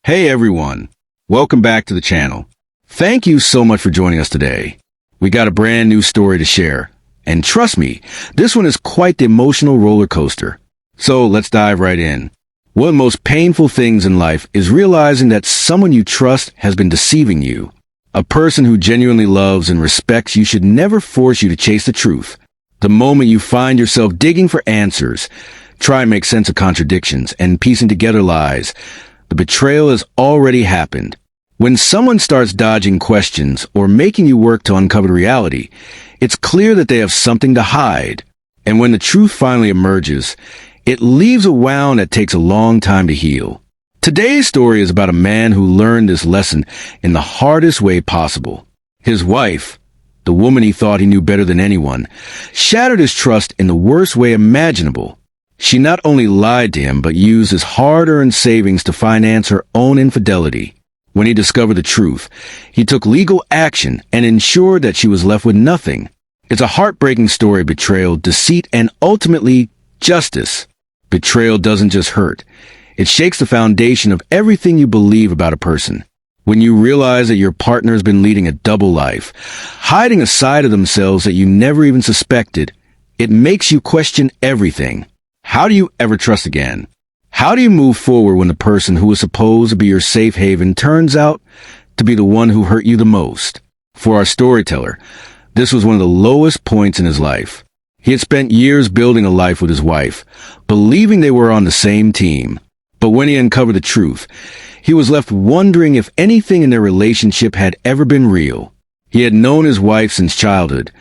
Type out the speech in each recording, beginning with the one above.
Hey everyone, welcome back to the channel. Thank you so much for joining us today. We got a brand new story to share, and trust me, this one is quite the emotional roller coaster. So let's dive right in. One of the most painful things in life is realizing that someone you trust has been deceiving you. A person who genuinely loves and respects you should never force you to chase the truth. The moment you find yourself digging for answers, try and make sense of contradictions, and piecing together lies, the betrayal has already happened. When someone starts dodging questions or making you work to uncover the reality, it's clear that they have something to hide. And when the truth finally emerges, it leaves a wound that takes a long time to heal. Today's story is about a man who learned this lesson in the hardest way possible. His wife, the woman he thought he knew better than anyone, shattered his trust in the worst way imaginable. She not only lied to him, but used his hard-earned savings to finance her own infidelity. When he discovered the truth, he took legal action and ensured that she was left with nothing. It's a heartbreaking story of betrayal, deceit, and ultimately, justice. Betrayal doesn't just hurt. It shakes the foundation of everything you believe about a person. When you realize that your partner has been leading a double life, hiding a side of themselves that you never even suspected, it makes you question everything. How do you ever trust again? How do you move forward when the person who was supposed to be your safe haven turns out to be the one who hurt you the most? For our storyteller, this was one of the lowest points in his life. He had spent years building a life with his wife, believing they were on the same team. But when he uncovered the truth, he was left wondering if anything in their relationship had ever been real. He had known his wife since childhood,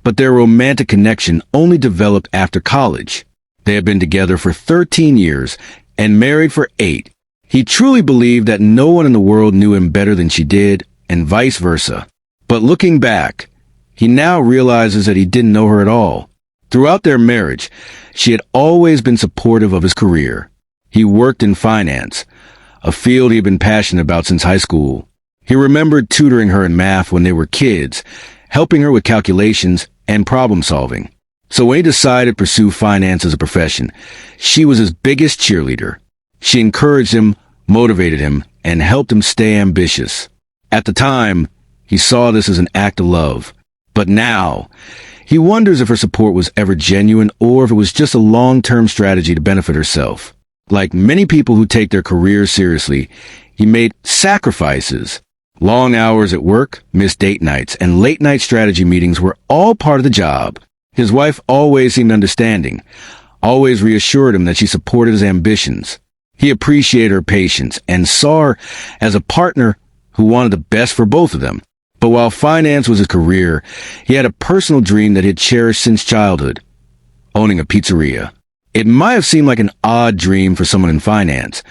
but their romantic connection only developed after college. They had been together for 13 years and married for 8. He truly believed that no one in the world knew him better than she did, and vice versa. But looking back, he now realizes that he didn't know her at all. Throughout their marriage, she had always been supportive of his career. He worked in finance, a field he had been passionate about since high school. He remembered tutoring her in math when they were kids, helping her with calculations and problem solving. So when he decided to pursue finance as a profession, she was his biggest cheerleader. She encouraged him, motivated him, and helped him stay ambitious. At the time, he saw this as an act of love. But now, he wonders if her support was ever genuine or if it was just a long-term strategy to benefit herself. Like many people who take their careers seriously, he made sacrifices. Long hours at work, missed date nights, and late-night strategy meetings were all part of the job. His wife always seemed understanding, always reassured him that she supported his ambitions. He appreciated her patience and saw her as a partner who wanted the best for both of them. But while finance was his career, he had a personal dream that he had cherished since childhood: owning a pizzeria. It might have seemed like an odd dream for someone in finance,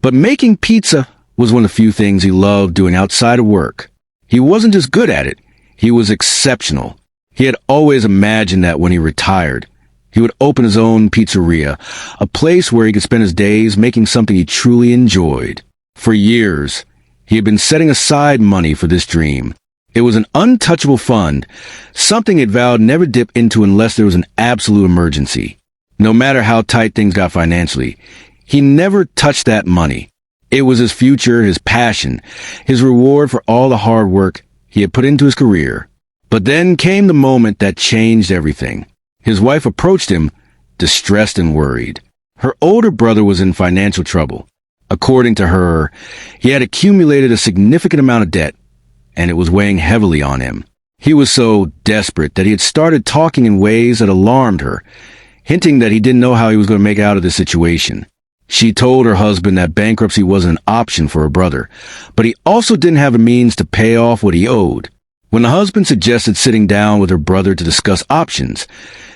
but making pizza was one of the few things he loved doing outside of work. He wasn't just good at it, he was exceptional. He had always imagined that when he retired, he would open his own pizzeria, a place where he could spend his days making something he truly enjoyed. For years, he had been setting aside money for this dream. It was an untouchable fund, something he'd vowed never dip into unless there was an absolute emergency. No matter how tight things got financially, he never touched that money. It was his future, his passion, his reward for all the hard work he had put into his career. But then came the moment that changed everything. His wife approached him, distressed and worried. Her older brother was in financial trouble. According to her, he had accumulated a significant amount of debt, and it was weighing heavily on him. He was so desperate that he had started talking in ways that alarmed her, hinting that he didn't know how he was going to make out of this situation. She told her husband that bankruptcy wasn't an option for her brother, but he also didn't have the means to pay off what he owed. When the husband suggested sitting down with her brother to discuss options,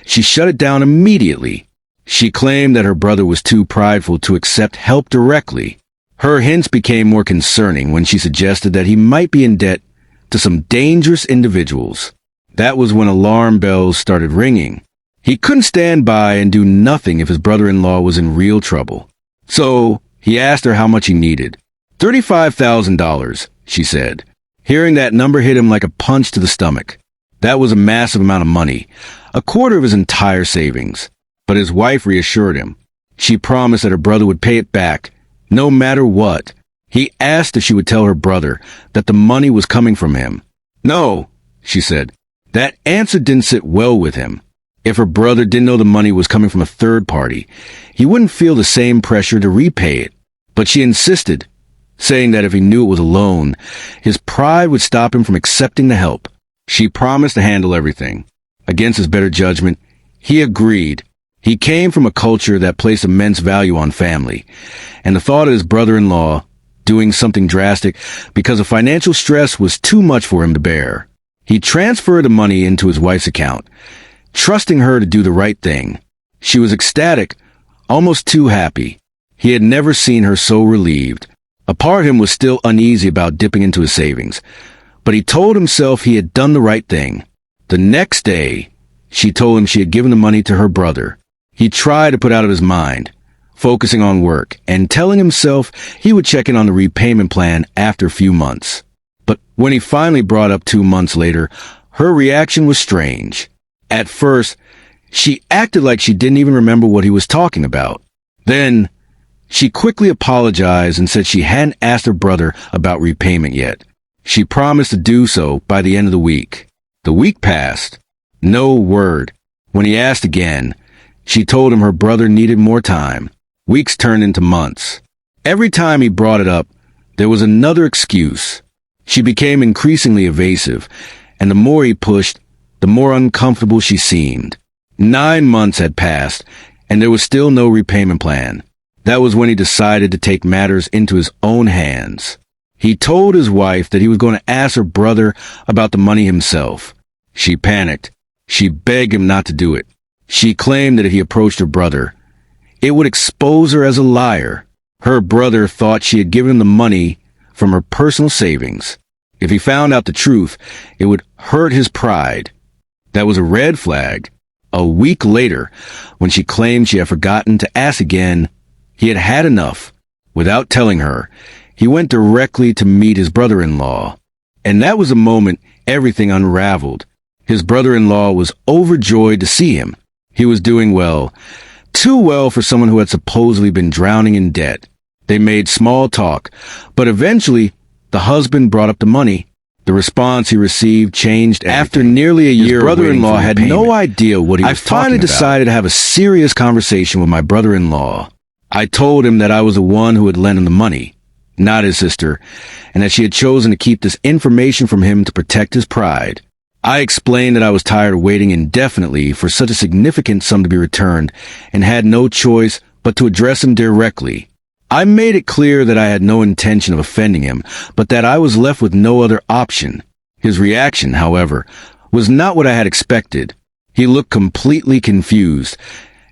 she shut it down immediately. She claimed that her brother was too prideful to accept help directly. Her hints became more concerning when she suggested that he might be in debt to some dangerous individuals. That was when alarm bells started ringing. He couldn't stand by and do nothing if his brother-in-law was in real trouble. So he asked her how much he needed. $35,000, she said. Hearing that number hit him like a punch to the stomach. That was a massive amount of money, a quarter of his entire savings. But his wife reassured him. She promised that her brother would pay it back, no matter what. He asked if she would tell her brother that the money was coming from him. No, she said. That answer didn't sit well with him. If her brother didn't know the money was coming from a third party, he wouldn't feel the same pressure to repay it. But she insisted, saying that if he knew it was a loan, his pride would stop him from accepting the help. She promised to handle everything. Against his better judgment, he agreed. He came from a culture that placed immense value on family, and the thought of his brother-in-law doing something drastic because of financial stress was too much for him to bear. He transferred the money into his wife's account, trusting her to do the right thing. She was ecstatic, almost too happy. He had never seen her so relieved. A part of him was still uneasy about dipping into his savings, but he told himself he had done the right thing. The next day, she told him she had given the money to her brother. He tried to put out of his mind, focusing on work and telling himself he would check in on the repayment plan after a few months. But when he finally brought up 2 months later, her reaction was strange. At first, she acted like she didn't even remember what he was talking about. Then, she quickly apologized and said she hadn't asked her brother about repayment yet. She promised to do so by the end of the week. The week passed. No word. When he asked again, she told him her brother needed more time. Weeks turned into months. Every time he brought it up, there was another excuse. She became increasingly evasive, and the more he pushed, the more uncomfortable she seemed. 9 months had passed, and there was still no repayment plan. That was when he decided to take matters into his own hands. He told his wife that he was going to ask her brother about the money himself. She panicked. She begged him not to do it. She claimed that if he approached her brother, it would expose her as a liar. Her brother thought she had given him the money from her personal savings. If he found out the truth, it would hurt his pride. That was a red flag. A week later, when she claimed she had forgotten to ask again, he had had enough. Without telling her, he went directly to meet his brother-in-law. And that was the moment everything unraveled. His brother-in-law was overjoyed to see him. He was doing well. Too well for someone who had supposedly been drowning in debt. They made small talk, but eventually, the husband brought up the money. The response he received changed everything. After nearly a year, his brother-in-law had no idea what he was talking about. I finally decided to have a serious conversation with my brother-in-law. I told him that I was the one who had lent him the money, not his sister, and that she had chosen to keep this information from him to protect his pride. I explained that I was tired of waiting indefinitely for such a significant sum to be returned and had no choice but to address him directly. I made it clear that I had no intention of offending him, but that I was left with no other option. His reaction, however, was not what I had expected. He looked completely confused,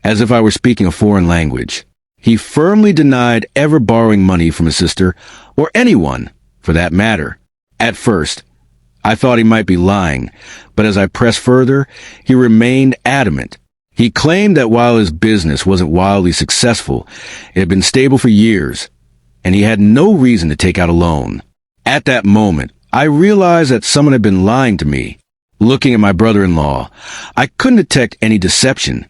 as if I were speaking a foreign language. He firmly denied ever borrowing money from his sister, or anyone, for that matter. At first, I thought he might be lying, but as I pressed further, he remained adamant. He claimed that while his business wasn't wildly successful, it had been stable for years, and he had no reason to take out a loan. At that moment, I realized that someone had been lying to me. Looking at my brother-in-law, I couldn't detect any deception.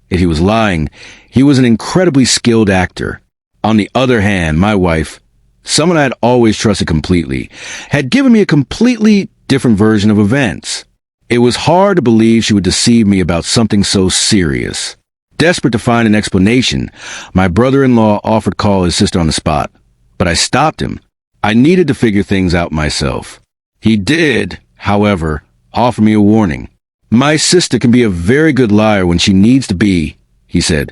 If he was lying, he was an incredibly skilled actor. On the other hand, my wife, someone I had always trusted completely, had given me a completely different version of events. It was hard to believe she would deceive me about something so serious. Desperate to find an explanation, my brother-in-law offered to call his sister on the spot, but I stopped him. I needed to figure things out myself. He did, however, offer me a warning. My sister can be a very good liar when she needs to be, he said,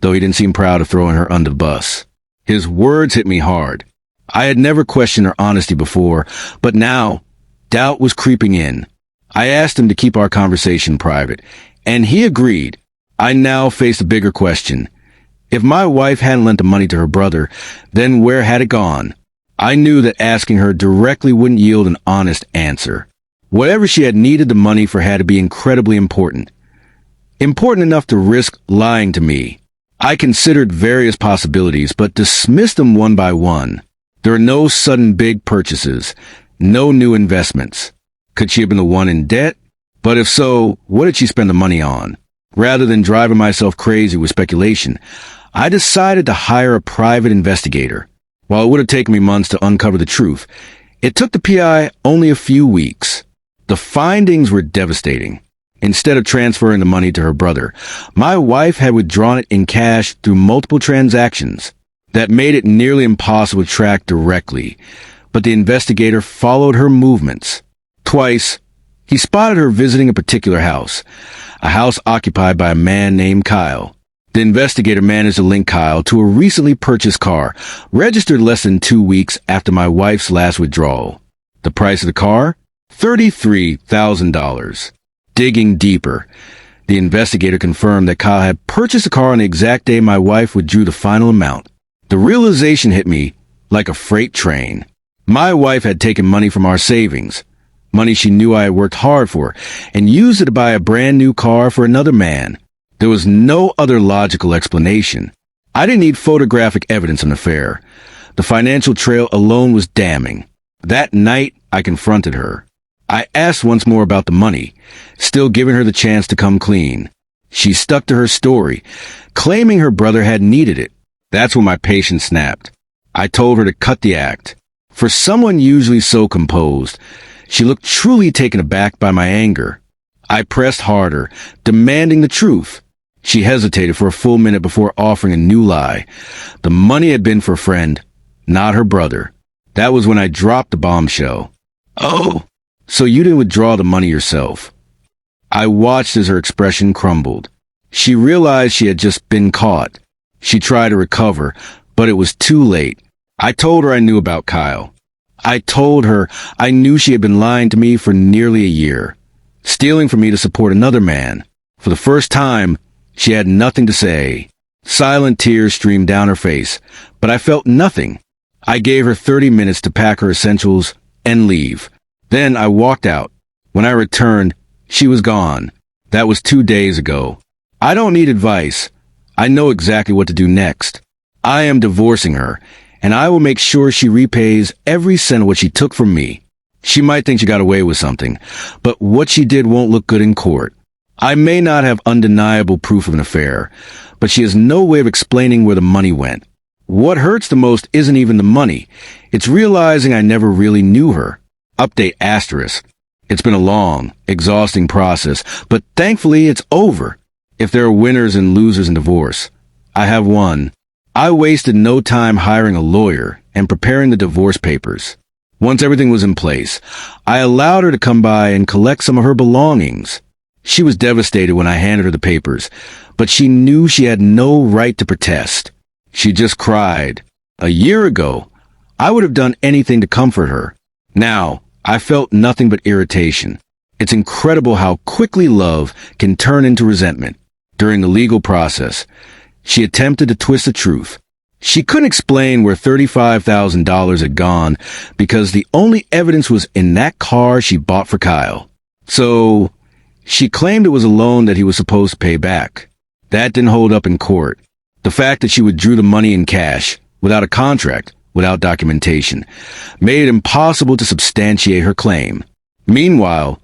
though he didn't seem proud of throwing her under the bus. His words hit me hard. I had never questioned her honesty before, but now, doubt was creeping in. I asked him to keep our conversation private, and he agreed. I now faced a bigger question. If my wife hadn't lent the money to her brother, then where had it gone? I knew that asking her directly wouldn't yield an honest answer. Whatever she had needed the money for had to be incredibly important. Important enough to risk lying to me. I considered various possibilities, but dismissed them one by one. There were no sudden big purchases, no new investments. Could she have been the one in debt? But if so, what did she spend the money on? Rather than driving myself crazy with speculation, I decided to hire a private investigator. While it would have taken me months to uncover the truth, it took the PI only a few weeks. The findings were devastating. Instead of transferring the money to her brother, my wife had withdrawn it in cash through multiple transactions. That made it nearly impossible to track directly, but the investigator followed her movements. Twice, he spotted her visiting a particular house, a house occupied by a man named Kyle. The investigator managed to link Kyle to a recently purchased car, registered less than 2 weeks after my wife's last withdrawal. The price of the car? $33,000. Digging deeper, the investigator confirmed that Kyle had purchased the car on the exact day my wife withdrew the final amount. The realization hit me like a freight train. My wife had taken money from our savings, money she knew I had worked hard for, and used it to buy a brand new car for another man. There was no other logical explanation. I didn't need photographic evidence of an affair. The financial trail alone was damning. That night, I confronted her. I asked once more about the money, still giving her the chance to come clean. She stuck to her story, claiming her brother had needed it. That's when my patience snapped. I told her to cut the act. For someone usually so composed, she looked truly taken aback by my anger. I pressed harder, demanding the truth. She hesitated for a full minute before offering a new lie. The money had been for a friend, not her brother. That was when I dropped the bombshell. Oh, so you didn't withdraw the money yourself. I watched as her expression crumbled. She realized she had just been caught. She tried to recover, but it was too late. I told her I knew about Kyle. I told her I knew she had been lying to me for nearly a year, stealing from me to support another man. For the first time, she had nothing to say. Silent tears streamed down her face, but I felt nothing. I gave her 30 minutes to pack her essentials and leave. Then I walked out. When I returned, she was gone. That was 2 days ago. I don't need advice. I know exactly what to do next. I am divorcing her, and I will make sure she repays every cent of what she took from me. She might think she got away with something, but what she did won't look good in court. I may not have undeniable proof of an affair, but she has no way of explaining where the money went. What hurts the most isn't even the money. It's realizing I never really knew her. Update asterisk. It's been a long, exhausting process, but thankfully it's over. If there are winners and losers in divorce, I have won. I wasted no time hiring a lawyer and preparing the divorce papers. Once everything was in place, I allowed her to come by and collect some of her belongings. She was devastated when I handed her the papers, but she knew she had no right to protest. She just cried. A year ago, I would have done anything to comfort her. Now, I felt nothing but irritation. It's incredible how quickly love can turn into resentment. During the legal process, she attempted to twist the truth. She couldn't explain where $35,000 had gone because the only evidence was in that car she bought for Kyle. So, she claimed it was a loan that he was supposed to pay back. That didn't hold up in court. The fact that she withdrew the money in cash, without a contract, without documentation, made it impossible to substantiate her claim. Meanwhile,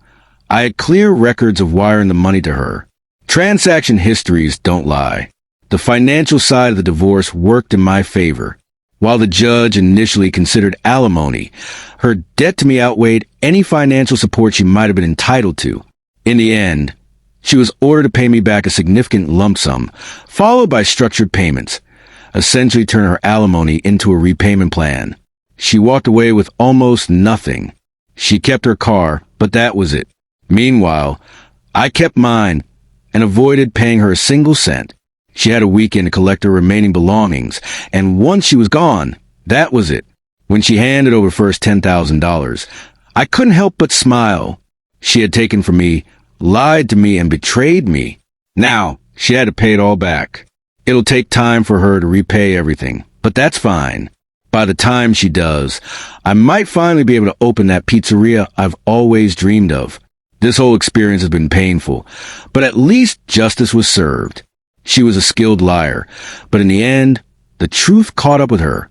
I had clear records of wiring the money to her. Transaction histories don't lie. The financial side of the divorce worked in my favor. While the judge initially considered alimony, her debt to me outweighed any financial support she might have been entitled to. In the end, she was ordered to pay me back a significant lump sum, followed by structured payments, essentially turn her alimony into a repayment plan. She walked away with almost nothing. She kept her car, but that was it. Meanwhile, I kept mine and avoided paying her a single cent. She had a weekend to collect her remaining belongings, and once she was gone, that was it. When she handed over first $10,000, I couldn't help but smile. She had taken from me, lied to me, and betrayed me. Now, she had to pay it all back. It'll take time for her to repay everything, but that's fine. By the time she does, I might finally be able to open that pizzeria I've always dreamed of. This whole experience has been painful, but at least justice was served. She was a skilled liar, but in the end, the truth caught up with her.